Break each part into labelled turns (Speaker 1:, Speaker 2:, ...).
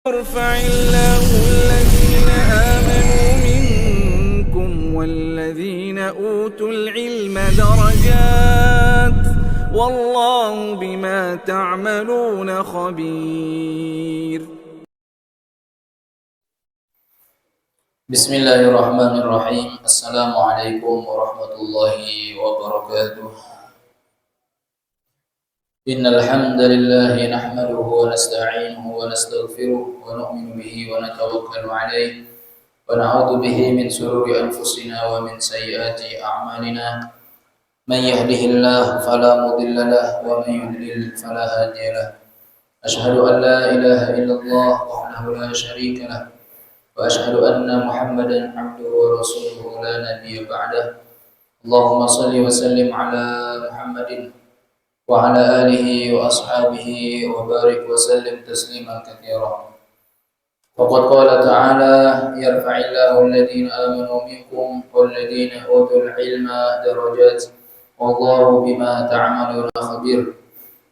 Speaker 1: يرفع الله الذين آمنوا منكم والذين أوتوا العلم درجات والله بما تعملون خبير.
Speaker 2: Bismillahirrahmanirrahim. Assalamualaikum warahmatullahi wabarakatuh. Innal hamdalillah nahmaduhu wa nasta'inuhu wa nastaghfiruh wa nu'minu bihi wa natawakkalu 'alaihi wa na'udzu bihi min shururi anfusina wa min sayyiati a'malina. Man yahdihillahu fala mudilla lahu wa man yudlil fala hadiya lahu. Asyhadu an la ilaha illallah wahdahu la syarika lahu wa asyhadu anna Muhammadan 'abduhu wa rasuluhu la nabiyya ba'dah. Allahumma shalli wa sallim ala Muhammadin wa ala alihi wa ashabihi wa barik wa sallim tasliman katsiran. Faqad qala ta'ala yarfa'illahu alladhina amanu minkum walladhina utul ilma darajat wallahu bima ta'maluna khabir.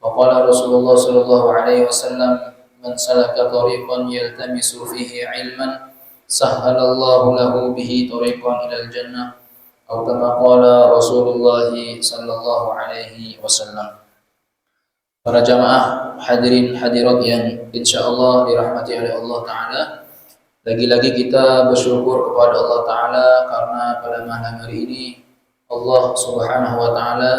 Speaker 2: Wa qala Rasulullah sallallahu alaihi wasallam man salaka tariqan yaltamisu fihi ilman sahhalallahu lahu bihi tariqan ilal jannah atau kama qala Rasulullah sallallahu alaihi wasallam. Para jamaah hadirin hadirat yang insyaallah dirahmati oleh Allah Ta'ala, lagi-lagi kita bersyukur kepada Allah Ta'ala karena pada malam hari ini Allah Subhanahu wa Ta'ala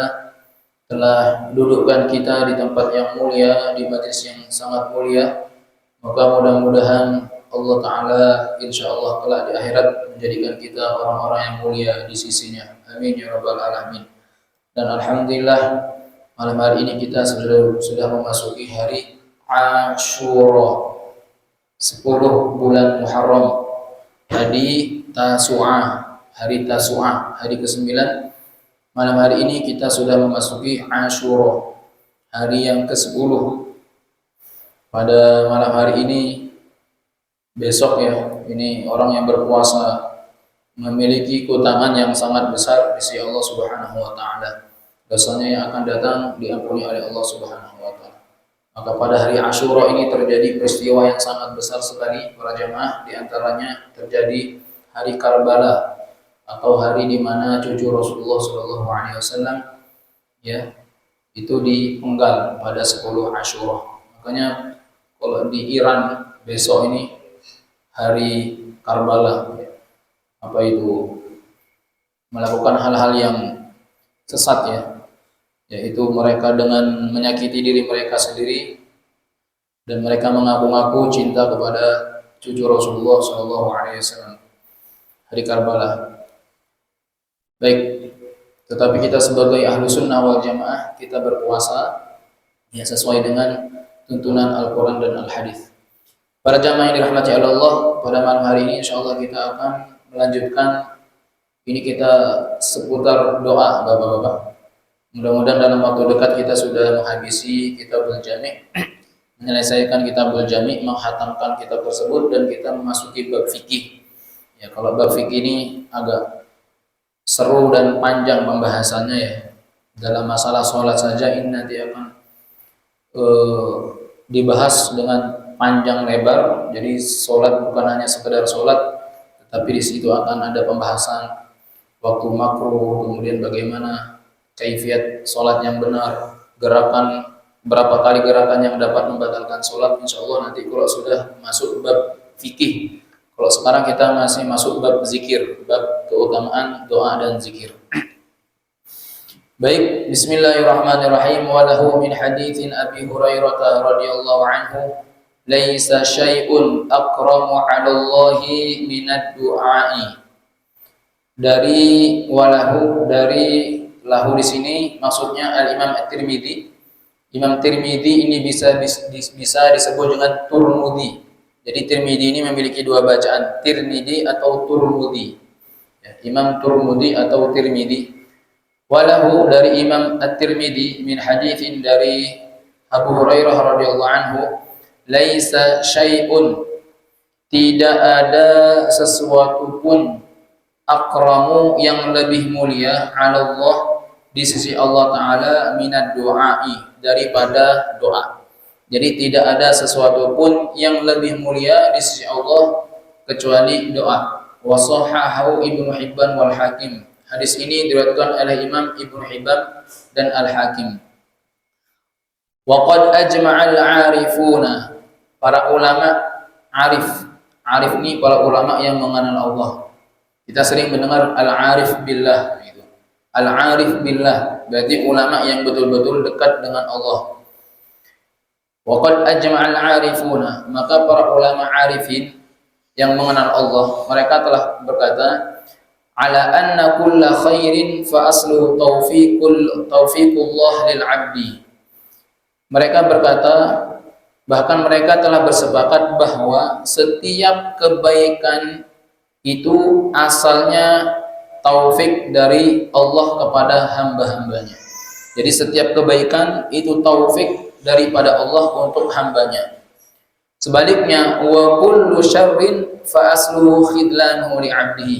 Speaker 2: telah dudukkan kita di tempat yang mulia, di majlis yang sangat mulia. Maka mudah-mudahan Allah Ta'ala insyaallah kelak di akhirat menjadikan kita orang-orang yang mulia di sisinya. Amin ya rabbal alamin. Dan alhamdulillah malam hari ini kita sudah memasuki hari Asyura, 10 bulan Muharram, hari Tasu'ah, hari ke-9. Malam hari ini kita sudah memasuki Asyura, hari yang ke-10. Pada malam hari ini, besok ya, ini orang yang berpuasa memiliki keutamaan yang sangat besar di sisi Allah Subhanahu wa Ta'ala. Dosanya yang akan datang diampuni oleh Allah Subhanahu wa Ta'ala. Maka pada hari Asyura ini terjadi peristiwa yang sangat besar sekali para jemaah. Di antaranya terjadi hari Karbala atau hari di mana cucu Rasulullah sallallahu alaihi wasallam ya itu dipenggal pada 10 Asyura. Makanya kalau di Iran besok ini hari Karbala, apa itu, melakukan hal-hal yang sesat ya, yaitu mereka dengan menyakiti diri mereka sendiri dan mereka mengaku-ngaku cinta kepada cucu Rasulullah sallallahu alaihi wasallam. Hari Karbala. Baik, tetapi kita sebagai ahlu sunnah wal jamaah, kita berpuasa ya sesuai dengan tuntunan Al-Quran dan Al-Hadis. Para jamaah yang dirahmati Allah, pada malam hari ini insyaallah kita akan melanjutkan ini kita seputar doa Bapak-bapak. Mudah-mudahan dalam waktu dekat kita sudah menghabisi Kitabul Jami', menyelesaikan Kitabul Jami', menghatamkan kitab tersebut dan kita memasuki bab fikih. Ya, kalau bab fikih ini agak seru dan panjang pembahasannya ya. Dalam masalah sholat saja ini nanti akan dibahas dengan panjang lebar. Jadi sholat bukan hanya sekedar sholat, tetapi di situ akan ada pembahasan waktu makruh, kemudian bagaimana kaifiat sholat yang benar, gerakan, berapa kali gerakan yang dapat membatalkan sholat. Insya Allah nanti kalau sudah masuk bab fikih. Kalau sekarang kita masih masuk bab zikir, bab keutamaan doa dan zikir. Baik, bismillahirrahmanirrahim. Wa lahu min haditsin Abi Hurairah radhiyallahu anhu, laisa syai'un akramu 'ala Allahi minad du'a'i. Dari walahu, dari lahu di sini maksudnya Al-Imam At-Tirmidzi. Imam Tirmidzi ini bisa disebut dengan Turmudi. Jadi Tirmidzi ini memiliki dua bacaan, Tirmidzi atau Turmudi. Ya, Imam Turmudi atau Tirmidzi. Walahu dari Imam At-Tirmidzi min haditsin dari Abu Hurairah radhiyallahu anhu, laisa syai'un, tidak ada sesuatu pun, akramu yang lebih mulia, 'ala Allah di sisi Allah Ta'ala, minad du'ai daripada doa. Jadi tidak ada sesuatu pun yang lebih mulia di sisi Allah kecuali doa. Wa shahahu Ibnu Hibban wal Hakim. Hadis ini diriwayatkan oleh Imam Ibnu Hibban dan Al-Hakim. Wa qad ajma'al 'arifuna, para ulama arif. Arif ini para ulama yang mengenal Allah. Kita sering mendengar al-arif billah gitu. Al-arif billah berarti ulama yang betul-betul dekat dengan Allah. Wa qad ajma'al 'arifuna, maka para ulama arifin yang mengenal Allah, mereka telah berkata, ala anna kulla khairin fa asluhu taufiqullah lil 'abdi. Mereka berkata, bahkan mereka telah bersepakat bahwa setiap kebaikan itu asalnya taufik dari Allah kepada hamba-hambanya. Jadi setiap kebaikan itu taufik daripada Allah untuk hambanya. Sebaliknya, wa kullu syarrin fa asluhu khidlanuhu li 'abdihi.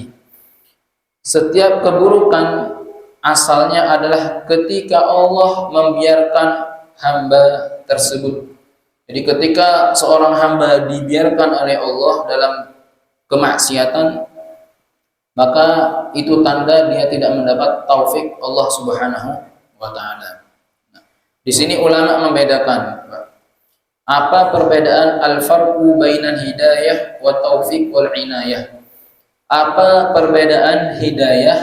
Speaker 2: Setiap keburukan asalnya adalah ketika Allah membiarkan hamba tersebut. Jadi ketika seorang hamba dibiarkan oleh Allah dalam kemaksiatan, maka itu tanda dia tidak mendapat taufik Allah Subhanahu wa taala. Nah, di sini ulama membedakan apa perbedaan al-farqu bainal hidayah wa taufik wal inayah. Apa perbedaan hidayah,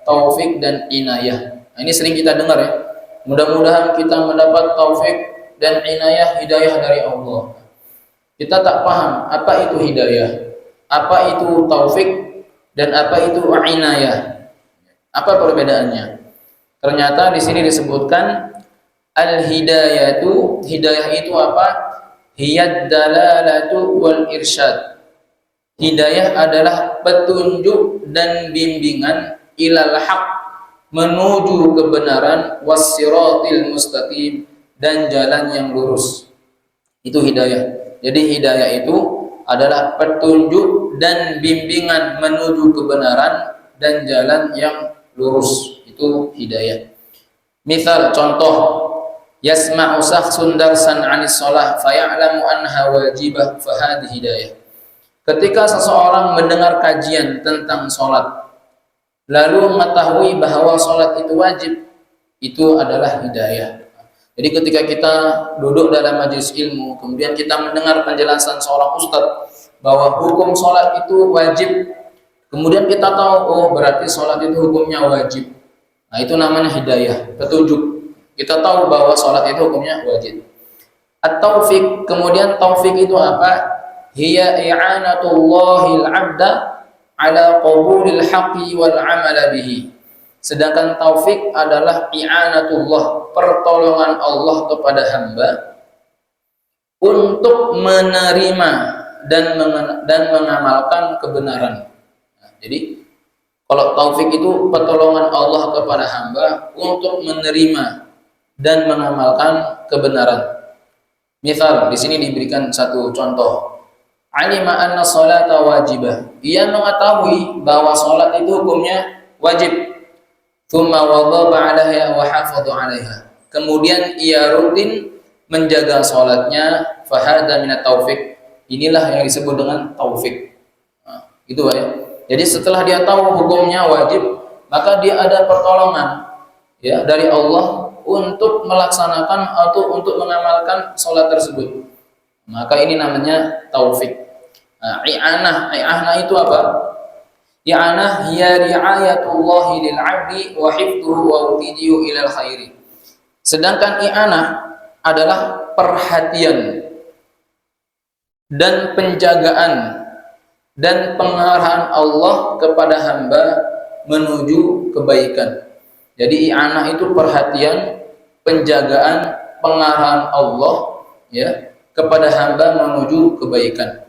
Speaker 2: taufik dan inayah? Nah, ini sering kita dengar ya. Mudah-mudahan kita mendapat taufik dan inayah, hidayah dari Allah. Kita tak paham apa itu hidayah, apa itu taufik, dan apa itu inayah. Apa perbedaannya? Ternyata di sini disebutkan al-hidayatu, hidayah itu apa? Hiyad dalalatu wal irsyad. Hidayah adalah petunjuk dan bimbingan ilal haq, menuju kebenaran, wassiratil mustaqim, dan jalan yang lurus. Itu hidayah. Jadi hidayah itu adalah petunjuk dan bimbingan menuju kebenaran dan jalan yang lurus. Itu hidayah. Misal contoh, yasma'u shakhsun darsan 'anis shalah faya'lamu anha wajibah fahadhi hidayah. Ketika seseorang mendengar kajian tentang salat lalu mengetahui bahwa salat itu wajib, itu adalah hidayah. Jadi ketika kita duduk dalam majelis ilmu, kemudian kita mendengar penjelasan seorang ustadz bahwa hukum salat itu wajib, kemudian kita tahu, oh berarti salat itu hukumnya wajib. Nah, itu namanya hidayah, petunjuk. Kita tahu bahwa salat itu hukumnya wajib. At-taufik, kemudian taufik itu apa? Hiya i'anatullahil 'abda ala qabulil haqqi wal 'amala bihi. Sedangkan taufik adalah i'anatullah, pertolongan Allah kepada hamba untuk menerima dan mengamalkan kebenaran. Nah, jadi kalau taufik itu pertolongan Allah kepada hamba untuk menerima dan mengamalkan kebenaran. Misal di sini diberikan satu contoh. Alima anna sholata wajibah. Ia mengetahui bahwa salat itu hukumnya wajib. Tsumma wadhaba 'alaiha wa hafadha 'alaiha. Kemudian ia rutin menjaga salatnya, fahada minat taufik. Inilah yang disebut dengan taufik. Nah, itu ya. Jadi setelah dia tahu hukumnya wajib, maka dia ada pertolongan ya dari Allah untuk melaksanakan atau untuk mengamalkan salat tersebut. Maka ini namanya taufik. Nah, i'anah itu apa? I'anah hiya ri'ayatullahi lil 'abdi wa hifdhuhu wa utidiyu ilal khairi. Sedangkan i'anah adalah perhatian dan penjagaan dan pengarahan Allah kepada hamba menuju kebaikan. Jadi i'anah itu perhatian, penjagaan, pengarahan Allah ya kepada hamba menuju kebaikan.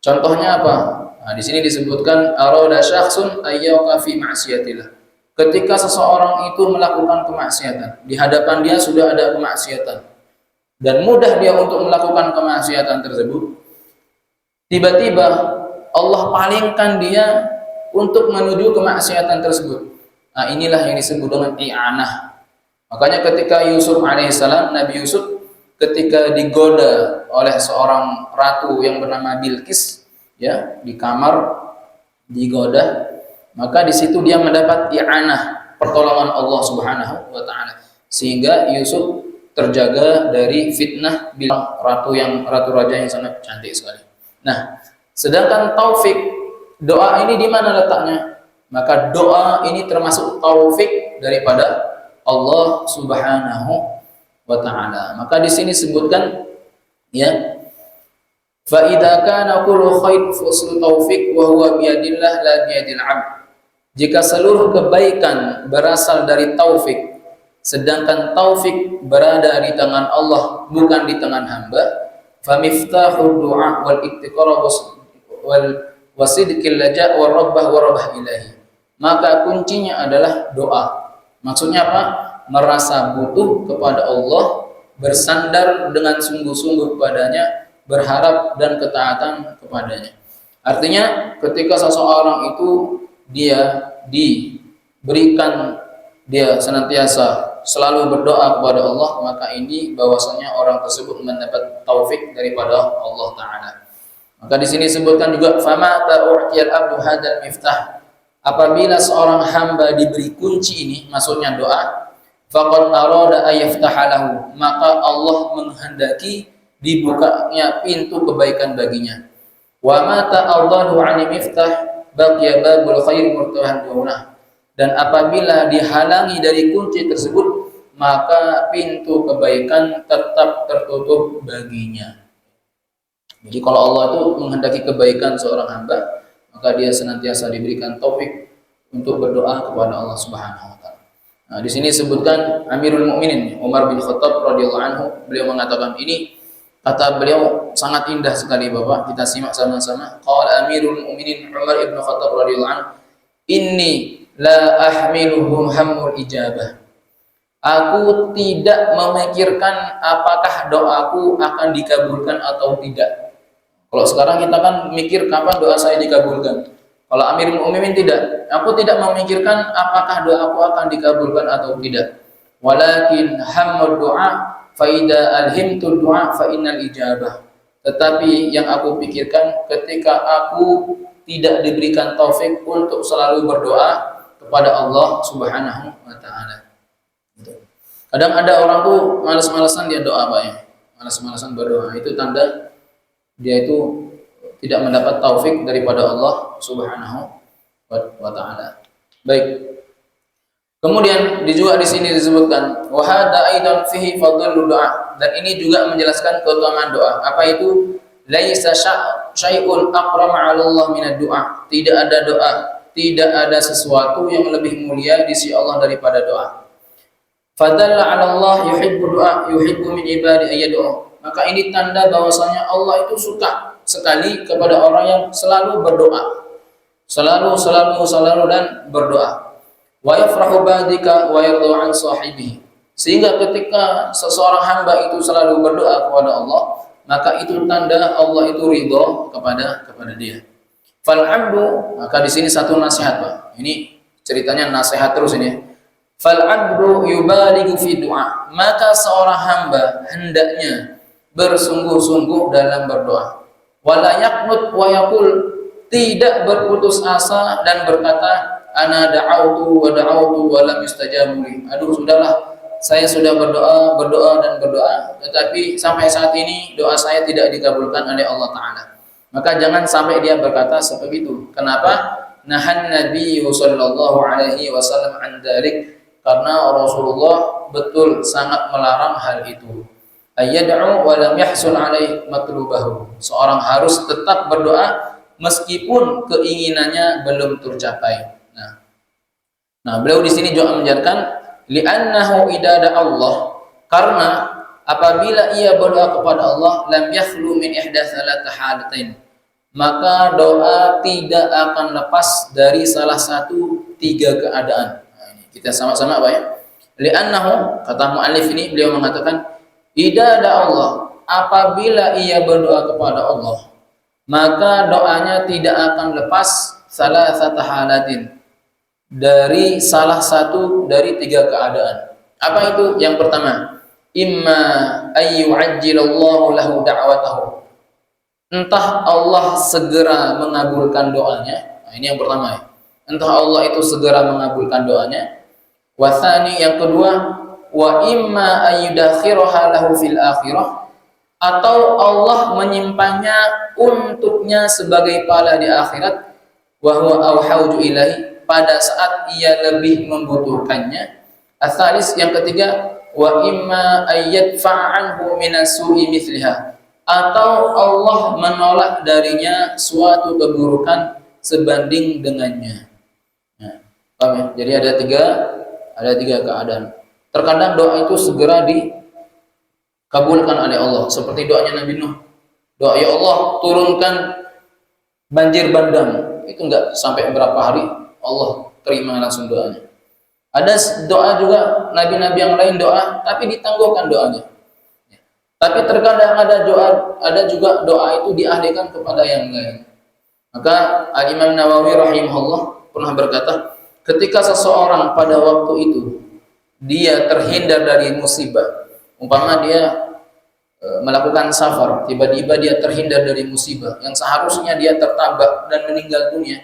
Speaker 2: Contohnya apa? Nah, di sini disebutkan arada syakhsun ayyaka fi ma'siyatillah. Ketika seseorang itu melakukan kemaksiatan, di hadapan dia sudah ada kemaksiatan dan mudah dia untuk melakukan kemaksiatan tersebut, tiba-tiba Allah palingkan dia untuk menuju kemaksiatan tersebut. Nah, inilah yang disebut dengan i'anah. Makanya ketika Yusuf alaihissalam, Nabi Yusuf ketika digoda oleh seorang ratu yang bernama Bilqis, ya, di kamar digoda, maka di situ dia mendapat i'anah, pertolongan Allah Subhanahu wa taala, sehingga Yusuf terjaga dari fitnah ratu raja yang sangat cantik sekali. Nah, sedangkan taufik, doa ini di mana letaknya? Maka doa ini termasuk taufik daripada Allah Subhanahu wa ta'ala. Maka di sini sebutkan, ya, fa idza kana kullu khair fuslu taufik wa huwa biyadillah la biyadil 'abd. Jika seluruh kebaikan berasal dari taufik, sedangkan taufik berada di tangan Allah, bukan di tangan hamba, fa miftahud du'a wal iktiqar wal wasidqil laja' wa rabbah wa rabbah ilahi. Maka kuncinya adalah doa. Maksudnya apa? Merasa butuh kepada Allah, bersandar dengan sungguh-sungguh kepadanya, berharap dan ketaatan kepadanya. Artinya ketika seseorang itu dia diberikan, dia senantiasa selalu berdoa kepada Allah, maka ini bahwasanya orang tersebut mendapat taufik daripada Allah Ta'ala. Maka di sini disebutkan juga fama ta'u'tiyal abdu hadal miftah. Apabila seorang hamba diberi kunci ini, maksudnya doa, faqad arada ayaftahalahu, maka Allah menghendaki dibukanya pintu kebaikan baginya. Wa ma ta'addahu 'ani miftah baqiya babul khair murtahan dunah. Dan apabila dihalangi dari kunci tersebut, maka pintu kebaikan tetap tertutup baginya. Jadi kalau Allah itu menghendaki kebaikan seorang hamba, maka dia senantiasa diberikan taufik untuk berdoa kepada Allah Subhanahu wa taala. Nah, di sini disebutkan Amirul Mukminin Umar bin Khattab radhiyallahu anhu, beliau mengatakan ini, kata beliau sangat indah sekali Bapak, kita simak sama-sama. Qala Amirul Mukminin Umar bin Khattab radhiyallahu anhu, inni la ahmiluhum hammul ijabah. Aku tidak memikirkan apakah doaku akan dikabulkan atau tidak. Kalau sekarang kita kan mikir kapan doa saya dikabulkan. Kalau Amirul Mukminin tidak, aku tidak memikirkan apakah doaku akan dikabulkan atau tidak. Walakin hammud du'a fa idza alhimtu du'a fa innal ijabah. Tetapi yang aku pikirkan ketika aku tidak diberikan taufik untuk selalu berdoa kepada Allah Subhanahu wa taala. Kadang ada orang tuh malas-malasan dia doa, Pak, ya. Malas-malasan berdoa, itu tanda dia itu tidak mendapat taufik daripada Allah Subhanahu wa taala. Baik. Kemudian juga di sini disebutkan wa hada aidan fihi fadlul doa, dan ini juga menjelaskan keutamaan doa. Apa itu? Laisa syai'un aqrama 'ala Allah minad du'a. Tidak ada doa, tidak ada sesuatu yang lebih mulia di sisi Allah daripada doa. Fadalla 'ala Allah yuhibbu du'a, yuhibbu min ibadi ayyad'u. Maka ini tanda bahwasanya Allah itu suka sekali kepada orang yang selalu berdoa. Selalu dan berdoa. Wa yafrahu ba'dika wa yardu 'an sahibihi. Sehingga ketika seseorang hamba itu selalu berdoa kepada Allah, maka itu tanda Allah itu ridha kepada dia. Fal 'abdu, maka di sini satu nasihat, Pak. Ini ceritanya nasihat terus ini. Fal 'abdu yubaligu fi du'a. Maka seorang hamba hendaknya bersungguh-sungguh dalam berdoa. Wala yaqnut wa yaqul, tidak berputus asa dan berkata ana da'autu wa lam yustajabu li. Aduh, sudahlah, saya sudah berdoa dan berdoa, tetapi sampai saat ini doa saya tidak dikabulkan oleh Allah Ta'ala. Maka jangan sampai dia berkata seperti itu. Kenapa? Nahan Nabi sallallahu alaihi wasallam an dzalik, karena Rasulullah betul sangat melarang hal itu. Ayyad'u wa lam yahsul alaihi matlubahu. Seorang harus tetap berdoa meskipun keinginannya belum tercapai. Nah, beliau di sini juga menjelaskan li'annahu idada Allah, karena apabila ia berdoa kepada Allah, lam yakhlu min ihdatsalat halatain, maka doa tidak akan lepas dari salah satu tiga keadaan. Nah, ini kita sama-sama Pak, ya. Li'annahu, kata muallif ini, beliau mengatakan idada Allah, apabila ia berdoa kepada Allah, maka doanya tidak akan lepas salah satu halatin, dari salah satu dari tiga keadaan. Apa itu? Yang pertama, imma ayyu'ajjilallahu lahu da'watahu. Entah Allah segera mengabulkan doanya. Nah, ini yang pertama ya. Entah Allah itu segera mengabulkan doanya. Wa tsani, yang kedua, wa imma ayyudakhiraha lahu fil akhirah, atau Allah menyimpannya untuknya sebagai pahala di akhirat, wa huwa auhaju ilahi, pada saat ia lebih membutuhkannya. Ats-tsalis, yang ketiga, wa imma ayyadfa'anhu minasu'i mithliha, atau Allah menolak darinya suatu keburukan sebanding dengannya. Nah, paham ya? Jadi ada tiga keadaan. Terkadang doa itu segera dikabulkan oleh Allah, seperti doanya Nabi Nuh. Doa, ya Allah turunkan banjir bandang, itu enggak sampai berapa hari Allah terima langsung doanya. Ada doa juga nabi-nabi yang lain doa tapi ditangguhkan doanya. Tapi terkadang ada juga doa itu dialihkan kepada yang lain. Maka Al-Imam Nawawi rahimahullah pernah berkata, ketika seseorang pada waktu itu dia terhindar dari musibah, umpama dia melakukan safar, tiba-tiba dia terhindar dari musibah yang seharusnya dia tertabrak dan meninggal dunia,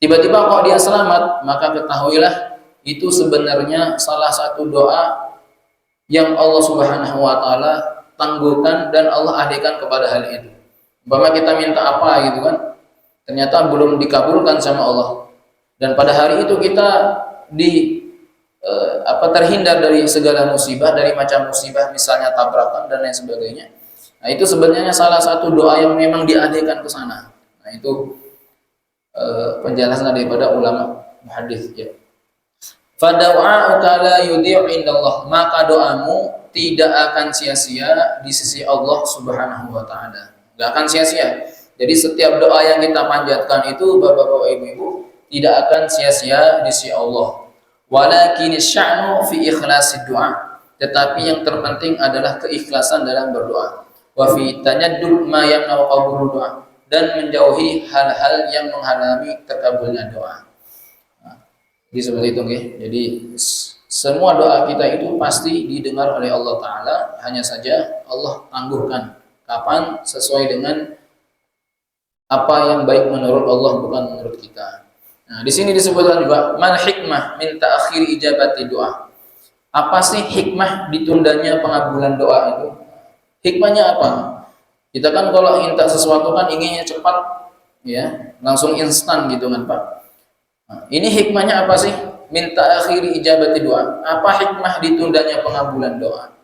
Speaker 2: tiba-tiba kok dia selamat, maka ketahuilah itu sebenarnya salah satu doa yang Allah Subhanahu wa taala tangguhkan dan Allah alihkan kepada hal itu. Umpama kita minta apa gitu kan, ternyata belum dikabulkan sama Allah, dan pada hari itu kita terhindar dari segala musibah, dari macam musibah misalnya tabrakan dan lain sebagainya. Nah, itu sebenarnya salah satu doa yang memang dialihkan ke sana. Nah, itu penjelasan daripada ulama muhaddits ya. Fada'u'uka la yudhi'u indallah, maka doamu tidak akan sia-sia di sisi Allah Subhanahu wa taala. Enggak akan sia-sia. Jadi setiap doa yang kita panjatkan itu Bapak-bapak, Ibu-ibu, tidak akan sia-sia di sisi Allah. Walakin sya'nu fi ikhlasid du'a, tetapi yang terpenting adalah keikhlasan dalam berdoa. Wa fi tanyaddud ma yamna'u qabul du'a, dan menjauhi hal-hal yang menghalangi terkabulnya doa. Jadi seperti itu, okay? Jadi semua doa kita itu pasti didengar oleh Allah Ta'ala, hanya saja Allah tangguhkan kapan sesuai dengan apa yang baik menurut Allah, bukan menurut kita. Nah, di sini disebutkan juga mal hikmah min ta'khir ijabati doa. Apa sih hikmah ditundanya pengabulan doa itu? Hikmahnya apa? Kita kan kalau minta sesuatu kan inginnya cepat, ya, langsung instan gitu kan, Pak. Nah, ini hikmahnya apa sih? Minta akhiri ijabati doa. Apa hikmah ditundanya pengabulan doa?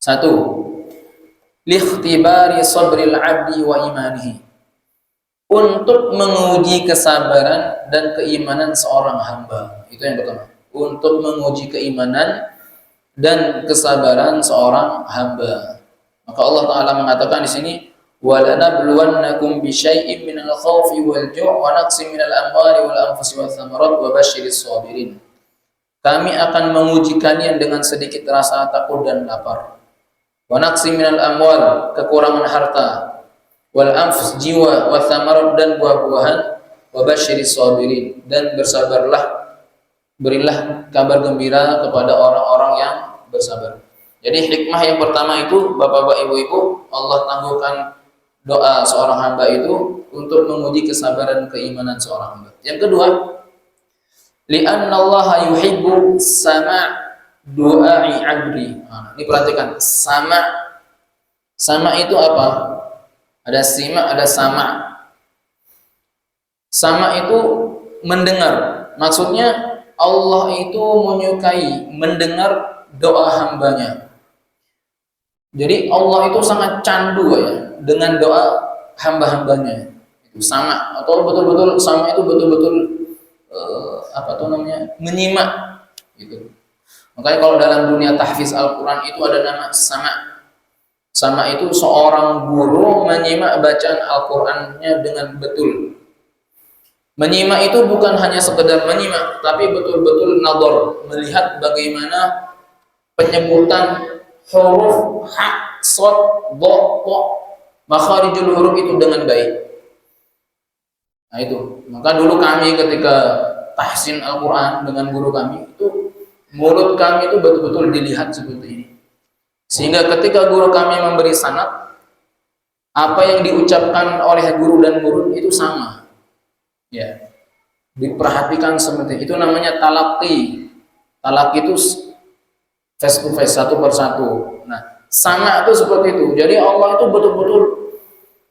Speaker 2: Satu, likhtibari sabril abdi wa imanihi, untuk menguji kesabaran dan keimanan seorang hamba. Itu yang pertama. Untuk menguji keimanan dan kesabaran seorang hamba. Maka Allah Ta'ala mengatakan di sini, وَلَنَبْلُوَنَّكُمْ بِشَيْءٍ مِنَ الْخَوْفِ وَالْجُوعِ وَنَقْصٍ مِنَ الْأَمْوَالِ وَالْأَنْفُسِ وَالثَّمَرَاتِ وَبَشِّرِ الصَّابِرِينَ. Kami akan menguji kalian dengan sedikit rasa takut dan lapar. وَنَقْصٍ مِنَ الْأَمْوَالِ, kekurangan harta, وَالْأَنْفُسِ, jiwa, وَالثَّمَرَاتِ, dan buah-buahan, وَبَشِّرِ الصَّابِرِينَ, dan bersabarlah, berilah kabar gembira kepada orang-orang yang bersabar. Jadi hikmah yang pertama itu, Bapak-bapak, Ibu-ibu, Allah tangguhkan doa seorang hamba itu untuk menguji kesabaran keimanan seorang hamba. Yang kedua, li'annallaha yuhibbu sama' du'a'i 'abdi. Nah, ini perhatikan, sama itu apa? Ada sima, ada sama. Sama itu mendengar. Maksudnya Allah itu menyukai mendengar doa hambanya. Jadi Allah itu sangat candu ya dengan doa hamba-hambanya. Itu sama, atau betul-betul sama itu betul-betul menyimak gitu. Makanya kalau dalam dunia tahfiz Al-Qur'an itu ada nama sama. Sama itu seorang guru menyimak bacaan Al-Qur'annya dengan betul. Menyimak itu bukan hanya sekedar menyimak, tapi betul-betul nadhar, melihat bagaimana penyebutan huruf ha, shad, dha, ta, makharijul huruf itu dengan baik. Nah itu, maka dulu kami ketika tahsin Al-Quran dengan guru kami itu, mulut kami itu betul-betul dilihat seperti ini. Sehingga ketika guru kami memberi sanad, apa yang diucapkan oleh guru dan murid itu sama. Ya. Diperhatikan seperti itu, namanya talaqi. Talaqi itu face to face, satu persatu. Nah, sama itu seperti itu. Jadi Allah itu betul-betul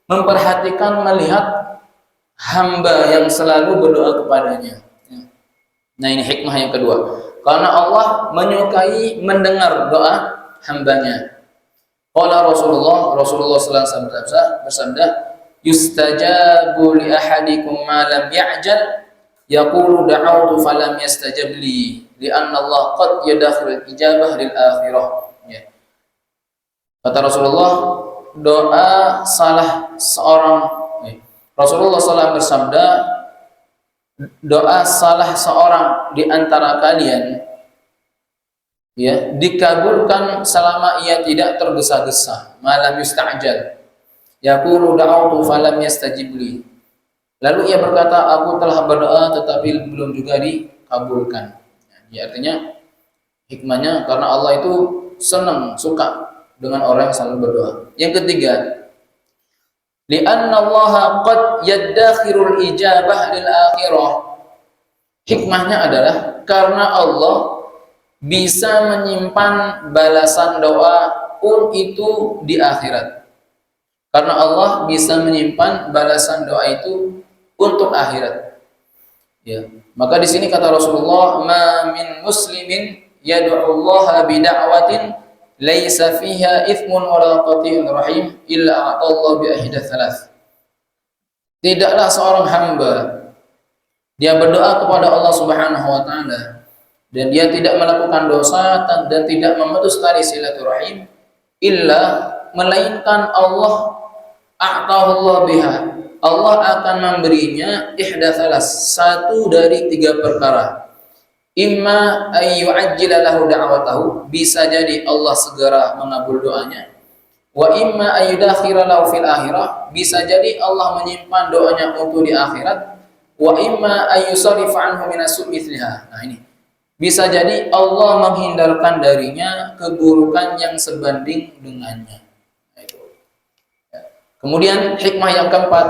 Speaker 2: memperhatikan, melihat hamba yang selalu berdoa kepadanya. Nah, ini hikmah yang kedua. Karena Allah menyukai mendengar doa hambanya. Qala Rasulullah sallallahu alaihi wasallam bersabda, "Yustajabu li ahadikum ma lam ya'jal, yaqulu da'awtu falam yastajab li, li'anna Allah qad yadakhil ijabah lil akhirah." Ya. Kata Rasulullah, doa salah seorang Rasulullah SAW bersabda, doa salah seorang di antara kalian ya dikabulkan selama ia tidak tergesa-gesa, malam yusta'jal. Yaqulu da'awtu falam yastajib li. Lalu ia berkata, aku telah berdoa tetapi belum juga dikabulkan. Ya, artinya hikmahnya karena Allah itu senang, suka dengan orang yang selalu berdoa. Yang ketiga, li'anna Allah qad yaddakhirul ijabah lil akhirah. Hikmahnya adalah karena Allah bisa menyimpan balasan doa pun itu di akhirat. Karena Allah bisa menyimpan balasan doa itu untuk akhirat. Ya. Maka di sini kata Rasulullah, "Ma min muslimin yad'u Allah bi da'watin laisa fiha ithmun wala qati'un rahim illa a'tallahu bi ahda thalath." Tidaklah seorang hamba dia berdoa kepada Allah Subhanahu wa taala dan dia tidak melakukan dosa dan tidak memutus tali silaturahim illa melainkan Allah a'tahullah biha, Allah akan memberinya ihda thalas, satu dari tiga perkara. Imma ayyu'ajjila lahu da'watahu, bisa jadi Allah segera mengabul doanya. Wa imma ayyudakhira lahu fil akhirah, bisa jadi Allah menyimpan doanya untuk di akhirat. Wa imma ayyusarifa anhu minassu mithliha. Nah ini bisa jadi Allah menghindarkan darinya keburukan yang sebanding dengannya. Nah, itu. Ya. Kemudian hikmah yang keempat,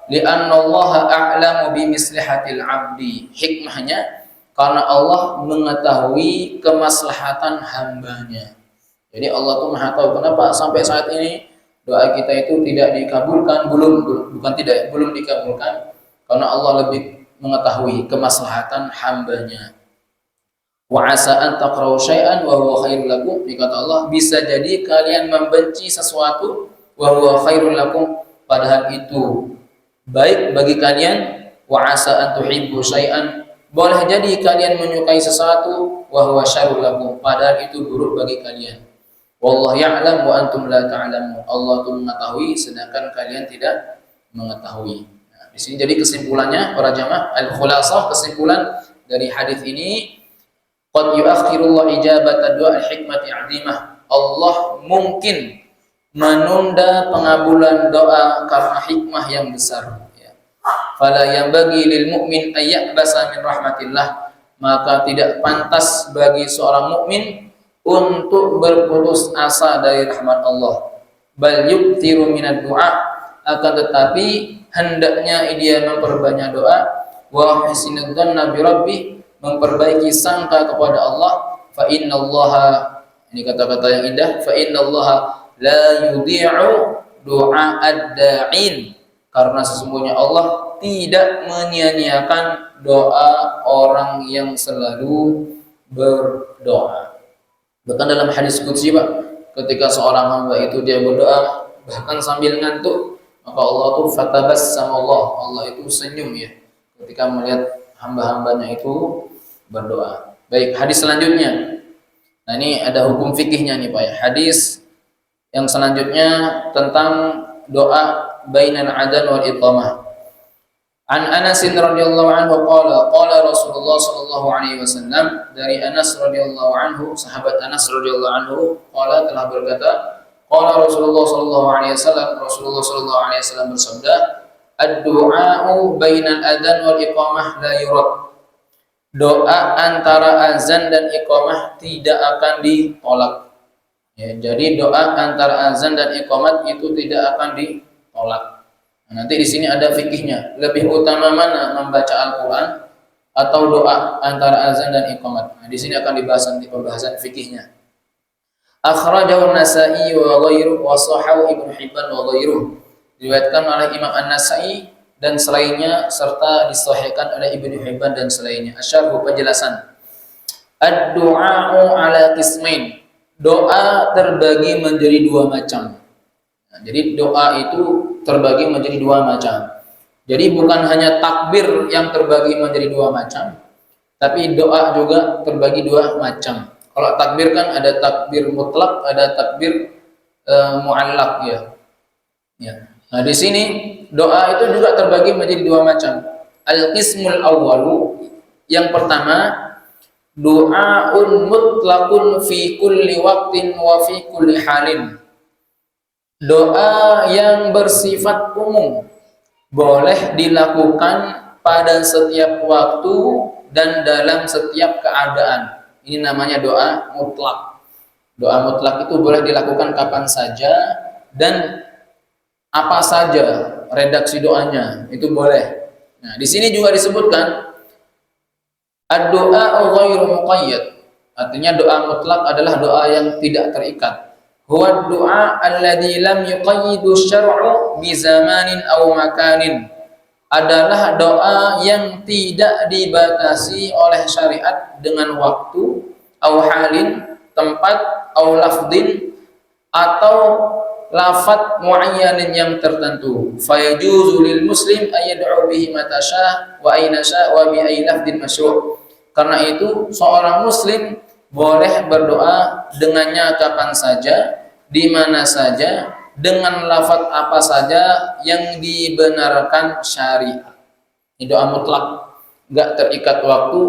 Speaker 2: li'annallaha a'lamu bimislihatil 'abdi. Hikmahnya karena Allah mengetahui kemaslahatan hambanya. Jadi Allah tuh Maha tahu kenapa sampai saat ini doa kita itu tidak dikabulkan, belum dikabulkan karena Allah lebih mengetahui kemaslahatan hambanya. Wa asa an taqra'u syai'an wa huwa khairul lakum, kata Allah, bisa jadi kalian membenci sesuatu wa huwa khairul lakum, padahal itu baik bagi kalian. Wa asa an tuhibbu syai'an, boleh jadi kalian menyukai sesuatu wa huwa syarrul lakum, padahal itu buruk bagi kalian. Wallahu ya'lam wa antum la ta'lamun, Allah itu mengetahui sedangkan kalian tidak mengetahui. Nah, di sini jadi kesimpulannya para jamaah, al-khulasah, kesimpulan dari hadis ini, qad yu'akhirullah ijabata du'a al-hikmati 'azimah. Allah mungkin menunda pengabulan doa karena hikmah yang besar. Ya. Fala yanbaghi lil mu'min ay ya'basa min rahmatillah, maka tidak pantas bagi seorang mukmin untuk berputus asa dari rahmat Allah. Bal yuktiru minad du'a, akan tetapi hendaknya dia memperbanyak doa. Wa husnul dzanna bi rabbih, memperbaiki sangka kepada Allah. Fa innallaha, ini kata-kata yang indah, fa innallaha la yudhi'u du'a ad-da'in, karena sesungguhnya Allah tidak menyia-nyiakan doa orang yang selalu berdoa. Bahkan dalam hadis qudsi, Pak, ketika seorang hamba itu dia berdoa bahkan sambil ngantuk, maka Allah tuh fatabassama Allah itu senyum ya ketika melihat hamba-hambanya itu berdoa. Baik, hadis selanjutnya. Nah, ini ada hukum fikihnya nih, Pak ya. Hadis yang selanjutnya tentang doa bainal adzan wal iqamah. An Anas radhiyallahu anhu qala Rasulullah sallallahu alaihi wasallam, dari Anas radhiyallahu anhu, sahabat Anas radhiyallahu anhu, qala, telah berkata, qala Rasulullah sallallahu alaihi wasallam, Rasulullah sallallahu alaihi wasallam bersabda, ad-du'a'u bainal adzan wal iqamah la yurad. Doa antara azan dan iqamah tidak akan ditolak. Ya, jadi doa antara azan dan iqamat itu tidak akan ditolak. Nah, nanti di sini ada fikihnya. Lebih utama mana, membaca Al-Qur'an atau doa antara azan dan iqamat? Nah, di sini akan dibahas nanti pembahasan fikihnya. Akhrajahu An-Nasa'i wa ghairuhu wa sahahu Ibnu Hibban wa ghairuhu. Diriwayatkan oleh Imam An-Nasa'i dan selainnya serta disahihkan oleh Ibnu Hibban dan selainnya. Asyarhu, penjelasan. Ad-du'a'u ala qismain. Doa terbagi menjadi dua macam. Nah, jadi doa itu terbagi menjadi dua macam. Jadi bukan hanya takbir yang terbagi menjadi dua macam, tapi doa juga terbagi dua macam. Kalau takbir kan ada takbir mutlak, ada takbir mu'allaq ya. Ya. Nah, di sini doa itu juga terbagi menjadi dua macam. Al-qismul awwalu, yang pertama, du'aun mutlaqun fi kulli waqtin wa fi kulli halin. Doa yang bersifat umum, boleh dilakukan pada setiap waktu dan dalam setiap keadaan. Ini namanya doa mutlak. Doa mutlak itu boleh dilakukan kapan saja dan apa saja redaksi doanya, itu boleh. Nah, di sini juga disebutkan ad-du'a ghairu muqayyad. Artinya doa mutlak adalah doa yang tidak terikat. Huwa ad-du'a alladzi lam yuqayyidu syar'u bi zamanin aw makanin. Adalah doa yang tidak dibatasi oleh syariat dengan waktu, au halin, tempat, au lafdin, atau lafaz muayyanin yang tertentu. Fayajuzu lil muslim ayyad'u bihi mata syaa wa aina syaa wa bi ayyi lafdin masyru'. Karena itu seorang muslim boleh berdoa dengannya kapan saja, di mana saja, dengan lafaz apa saja yang dibenarkan syariat. Ini doa mutlak, enggak terikat waktu,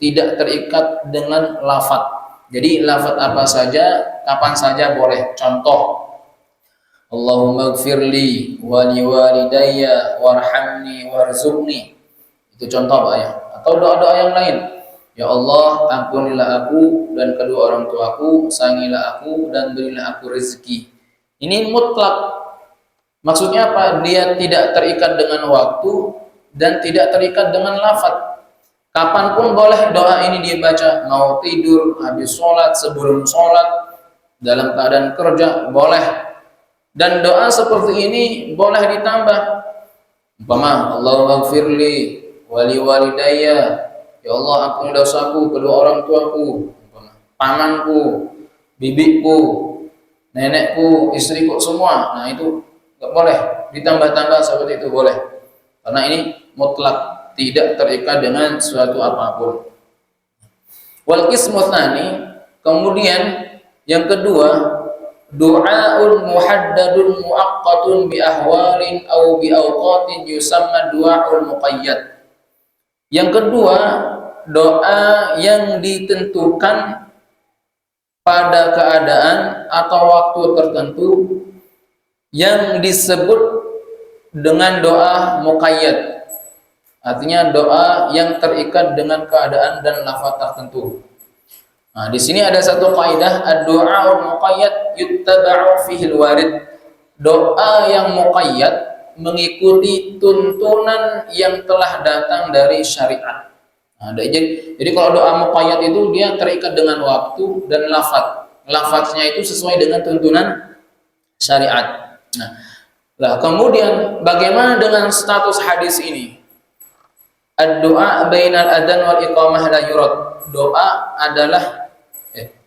Speaker 2: tidak terikat dengan lafaz. Jadi lafaz apa saja, kapan saja boleh. Contoh, Allahumma gfirli wa liwalidayya warhamni warzuqni. Itu contoh Pak ya. Atau doa-doa yang lain. Ya Allah, ampunilah aku dan kedua orang tuaku, sayangilah aku dan berilah aku rezeki. Ini mutlak. Maksudnya apa? Dia tidak terikat dengan waktu dan tidak terikat dengan lafaz. Kapanpun boleh doa ini dibaca, mau tidur, habis sholat, sebelum sholat, dalam keadaan kerja, boleh. Dan doa seperti ini boleh ditambah. Umpama, Allahumma gfirli wali walidayya, ya Allah ampuni dosaku, kedua orang tuaku, pamanku, bibiku, nenekku, istriku, semua. Nah itu nggak boleh ditambah-tambah seperti itu, boleh. Karena ini mutlak, tidak terikat dengan suatu apapun. Wal qismu tsani, kemudian yang kedua, du'aun muhaddadun muaqqatun bi ahwalin aw bi awqatin yusamma du'aul muqayyad. Yang kedua, doa yang ditentukan pada keadaan atau waktu tertentu yang disebut dengan doa muqayyad. Artinya doa yang terikat dengan keadaan dan lafaz tertentu. Nah, di sini ada satu kaidah, ad-du'aul muqayyad yuttaba'u fihi al-warid. Doa yang muqayyad mengikuti tuntunan yang telah datang dari syariat. Nah, jadi kalau doa muqayyad itu dia terikat dengan waktu dan lafaz. Lafaznya itu sesuai dengan tuntunan syariat. Nah, kemudian bagaimana dengan status hadis ini? Ad-du'a bainal adzan wal iqamah la yurad. Doa adalah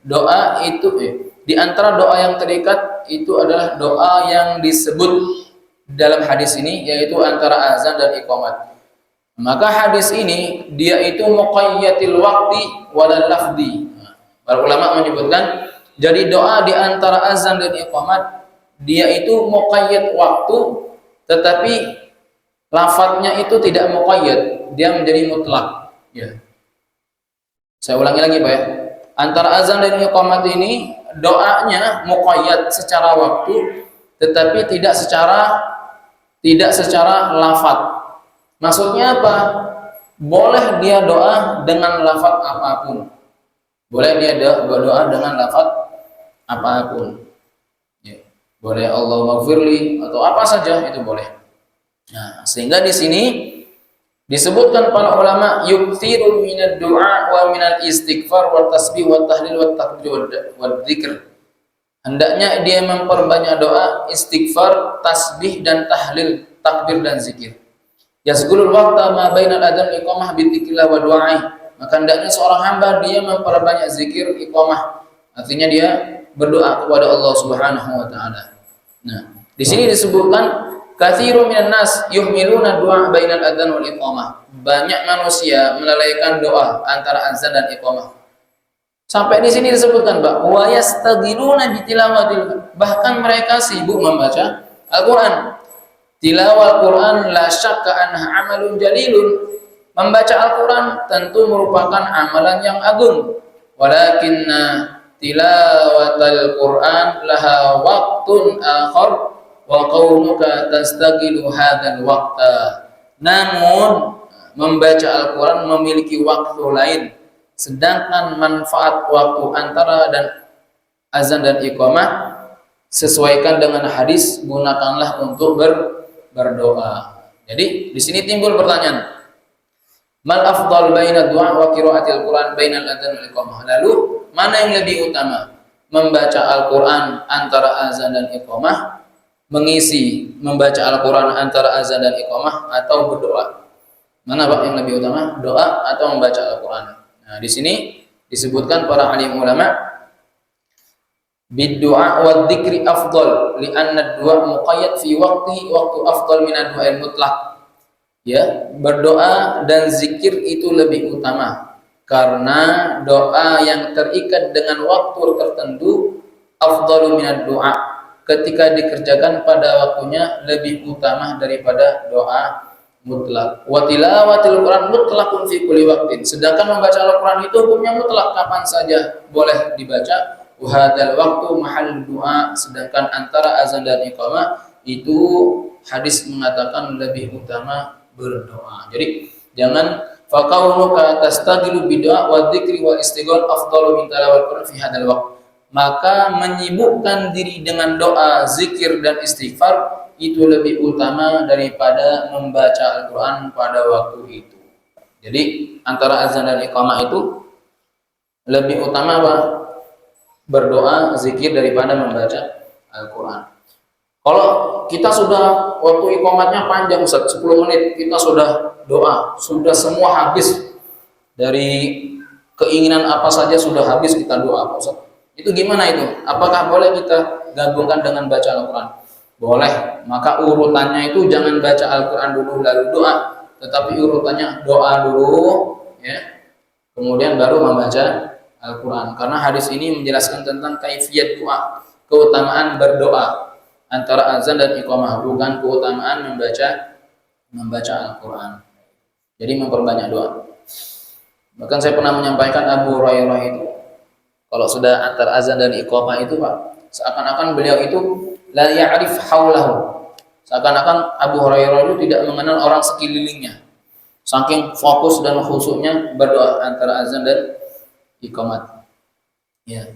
Speaker 2: doa itu di antara doa yang terikat itu adalah doa yang disebut dalam hadis ini, yaitu antara azan dan iqamat. Maka hadis ini dia itu muqayyatil waqti wal lafzi. Para ulama menyebutkan jadi doa di antara azan dan iqamat dia itu muqayyad waktu, tetapi lafadznya itu tidak muqayyad, dia menjadi mutlak. Ya. Saya ulangi lagi Pak ya. Antara azan dan iqamat ini doanya muqayyad secara waktu, tetapi tidak secara lafaz. Maksudnya apa? Boleh dia doa dengan lafaz apapun. Boleh dia berdoa dengan lafaz apapun. Ya. Boleh Allah maghfirli atau apa saja itu boleh. Nah, sehingga di sini disebutkan para ulama yukthiru minad du'a wa minal istighfar wa tasbih wa tahlil wa takbir wa dzikr. Hendaknya dia memperbanyak doa, istighfar, tasbih dan tahlil, takbir dan zikir. Yasgulul waqta ma bainal adzan iqamah bi dzikrillah wa du'ai. Maka hendaknya seorang hamba dia memperbanyak zikir iqamah. Artinya dia berdoa kepada Allah Subhanahu wa taala. Nah, di sini disebutkan katsirun minan nas yuhmiluna du'a bainal adzan wal iqamah. Banyak manusia melalaikan doa antara azan dan iqamah. Sampai di sini disebutkan, Pak, wa yastagiluna bi tilawatil, bahkan mereka sibuk membaca Al-Qur'an. Tilawah Al-Qur'an la syakka anha amalun jalilun. Membaca Al-Qur'an tentu merupakan amalan yang agung. Walakinna tilawatal Qur'an laha waqtun akhar wa qaunuka tastagilu hadzal waqta. Namun membaca Al-Qur'an memiliki waktu lain, sedangkan manfaat waktu antara dan azan dan iqamah sesuaikan dengan hadis, gunakanlah untuk berdoa. Jadi di sini timbul pertanyaan, mal afdal baina du'a wa qiraatil Qur'an bainal adzan wal iqamah. Lalu mana yang lebih utama? Membaca Al-Qur'an antara azan dan iqamah, membaca Al-Qur'an antara azan dan iqamah, atau berdoa? Mana Pak yang lebih utama? Doa atau membaca Al-Qur'an? Nah, di sini disebutkan para alim ulama bid-du'a wa dzikri afdal li'anna ad-du'a muqayyad fi waqtihi waqtu afdal min ad-du'al mutlaq. Ya, berdoa dan zikir itu lebih utama karena doa yang terikat dengan waktu tertentu afdalu min ad-du'a, ketika dikerjakan pada waktunya lebih utama daripada doa mutlak. Wa tilawatil Qur'an mutlaqun fi kulli waqtin. Sedangkan membaca Al-Qur'an itu hukumnya mutlak, kapan saja boleh dibaca. Wa hadzal waqtu mahal du'a, sedangkan antara azan dan iqamah itu hadis mengatakan lebih utama berdoa. Jadi jangan faqaunuka tastagilu bidu'a wa dzikri wa istighfar afdalu min tilawatil Qur'an fi hadzal waqt. Maka menyibukkan diri dengan doa, zikir dan istighfar itu lebih utama daripada membaca Al-Qur'an pada waktu itu. Jadi antara azan dan iqamah itu lebih utama apa? Berdoa, zikir daripada membaca Al-Qur'an. Kalau kita sudah waktu iqamatnya panjang, Ustaz, 10 menit, kita sudah doa, sudah semua habis, dari keinginan apa saja sudah habis kita doa, Ustaz. Itu gimana itu? Apakah boleh kita gabungkan dengan baca Al-Qur'an? Boleh. Maka urutannya itu jangan baca Al-Qur'an dulu lalu doa, tetapi urutannya doa dulu, ya, kemudian baru membaca Al-Qur'an. Karena hadis ini menjelaskan tentang kaifiyat doa, keutamaan berdoa antara azan dan iqamah, bukan keutamaan membaca Al-Qur'an. Jadi memperbanyak doa. Bahkan saya pernah menyampaikan Abu Hurairah itu kalau sudah antara azan dan iqamah itu, Pak, seakan-akan beliau itu la ya'rif haulahu. Seakan-akan Abu Hurairah itu tidak mengenal orang sekelilingnya. Saking fokus dan khusyuknya berdoa antara azan dan iqamat. Ya.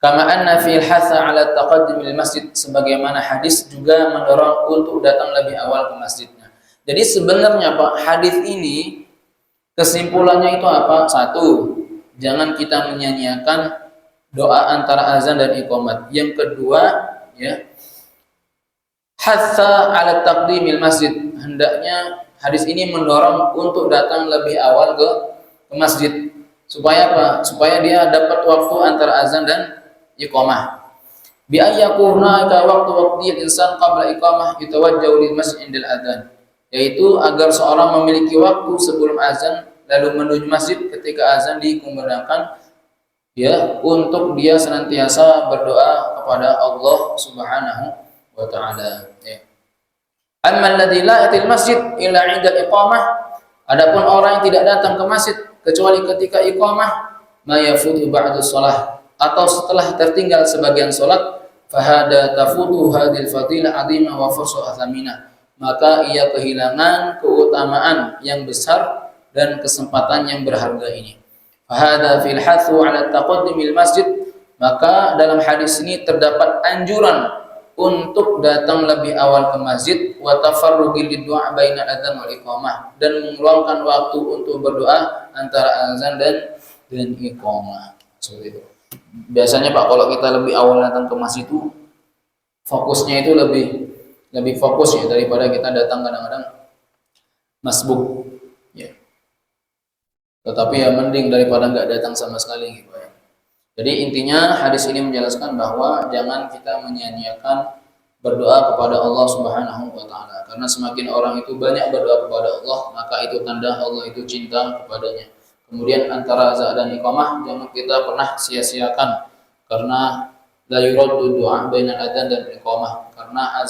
Speaker 2: Kama anna fil hatha 'ala taqaddumil masjid, sebagaimana hadis juga mendorong untuk datang lebih awal ke masjidnya. Jadi sebenarnya, Pak, hadis ini kesimpulannya itu apa? Satu, jangan kita menyanyiakan doa antara azan dan iqamat. Yang kedua, ya, hatha 'ala taqdimil masjid, hendaknya hadis ini mendorong untuk datang lebih awal ke masjid. Supaya apa? Supaya dia dapat waktu antara azan dan iqamah. Bi ayyakuna ka waqtil insan qabla iqamah yatawajjahu lil masjid indal adzan. Yaitu agar seorang memiliki waktu sebelum azan lalu menuju masjid ketika azan dikumandangkan, ya, untuk dia senantiasa berdoa kepada Allah Subhanahu wa taala, ya. Amma alladzi la yatil masjid illa 'inda iqamah, adapun orang yang tidak datang ke masjid kecuali ketika iqamah, ma yafutu ba'da shalah, atau setelah tertinggal sebagian salat, fahada tafutu hadil fadilah 'azimah wa fursa athamina, maka ia kehilangan keutamaan yang besar dan kesempatan yang berharga ini. Fahada fil hathu 'ala taqaddumil masjid Maka dalam hadis ini terdapat anjuran untuk datang lebih awal ke masjid wa tafarruqil liddu'a bainal adzan wal iqamah, dan meluangkan waktu untuk berdoa antara azan dan iqamah. Seperti itu. Biasanya Pak, kalau kita lebih awal datang ke masjid itu fokusnya itu lebih fokus ya daripada kita datang kadang-kadang masbuk ya. Tetapi ya mending daripada nggak datang sama sekali gitu ya. Jadi intinya hadis ini menjelaskan bahwa jangan kita menyia-nyiakan berdoa kepada Allah Subhanahu wa taala, karena semakin orang itu banyak berdoa kepada Allah, maka itu tanda Allah itu cinta kepadanya. Kemudian antara azan dan iqamah jangan kita pernah sia-siakan, karena la yuraddu du'a bainal adzan dan iqamah, karena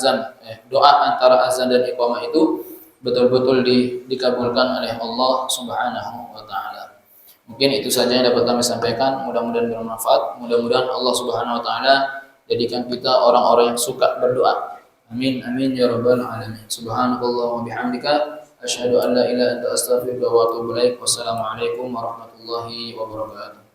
Speaker 2: doa antara azan dan iqamah itu betul-betul dikabulkan oleh Allah Subhanahu wa taala. Mungkin itu saja yang dapat kami sampaikan, mudah-mudahan bermanfaat. Mudah-mudahan Allah Subhanahu wa taala jadikan kita orang-orang yang suka berdoa. Amin amin ya rabbal alamin. Subhanakallah wa bihamdika asyhadu an la ilaha illa anta astaghfiruka wa atubu ilaik. Wassalamualaikum warahmatullahi wabarakatuh.